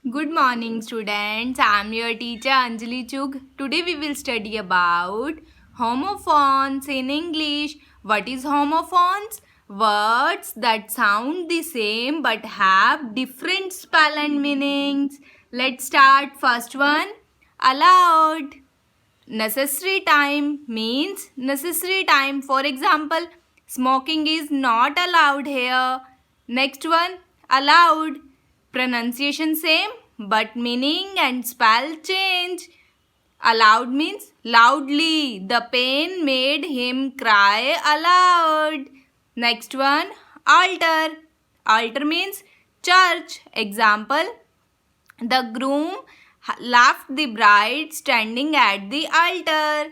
Good morning, students. I am your teacher Anjali Chug. Today we will study about homophones in English. What is homophones? Words that sound the same but have different spell and meanings. Let's start. First one, allowed. Necessary time means necessary time. For example, smoking is not allowed here. Next one, allowed. Pronunciation same but meaning and spell change. Allowed means loudly. The pain made him cry aloud. Next one, altar. Altar means church. Example, the groom left the bride standing at the altar.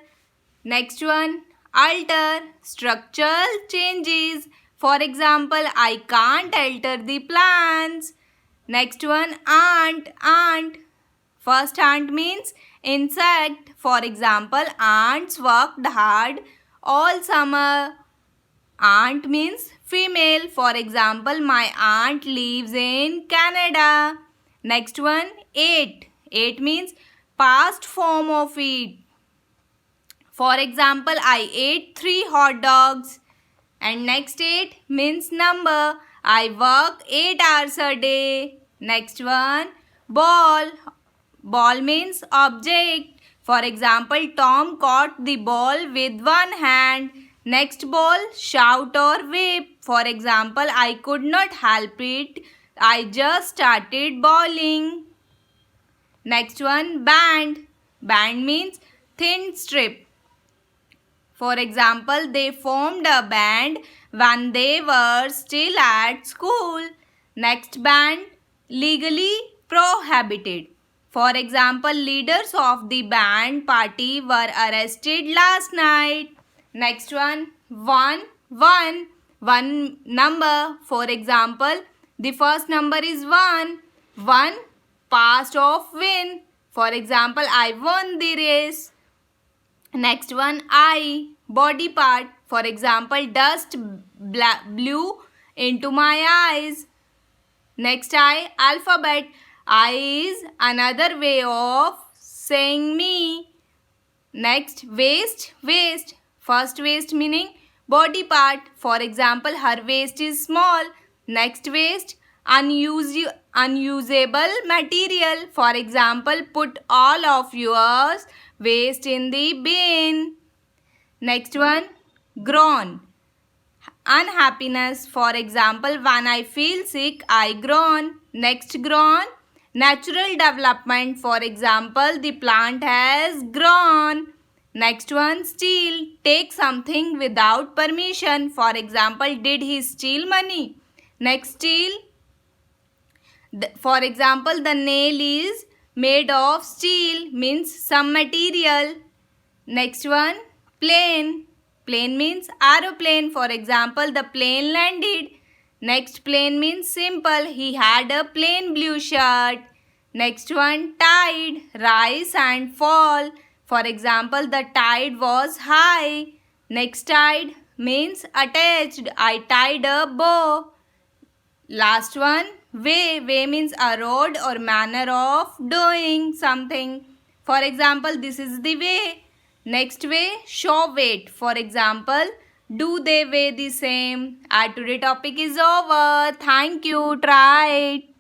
Next one, alter. Structural changes. For example, I can't alter the plans. Next one, ant. Ant. First ant means insect. For example, ants worked hard all summer. Aunt means female. For example, my aunt lives in Canada. Next one, ate. Ate means past form of it. For example, I ate 3 hot dogs. And next 8 means number. I work 8 hours a day. Next one, ball. Ball means object. For example, Tom caught the ball with one hand. Next ball, shout or whip. For example, I could not help it. I just started bowling. Next one, band. Band means thin strip. For example, they formed a band when they were still at school. Next band, legally prohibited. For example, leaders of the band party were arrested last night. Next one, one. One number. For example, the first number is 1. 1 past of win. For example, I won the race. Next one, eye, body part. For example, dust blew into my eyes. Next I, alphabet. I is another way of saying me. Next, waist, waist. First waist meaning body part. For example, her waist is small. Next waist, unusable material. For example, put all of yours waste in the bin. Next one, groan. Unhappiness. For example, when I feel sick, I groan. Next, groan. Natural development. For example, the plant has grown. Next one, steal. Take something without permission. For example, did he steal money? Next, steal. For example, the nail is made of steel, means some material. Next one, plane. Plane means aeroplane. For example, the plane landed. Next, plane means simple. He had a plain blue shirt. Next one, tide. Rise and fall. For example, the tide was high. Next, tide means attached. I tied a bow. Last one, way. Way means a road or manner of doing something. For example, this is the way. Next way, show weight. For example, do they weigh the same? Our today topic is over. Thank you. Try it.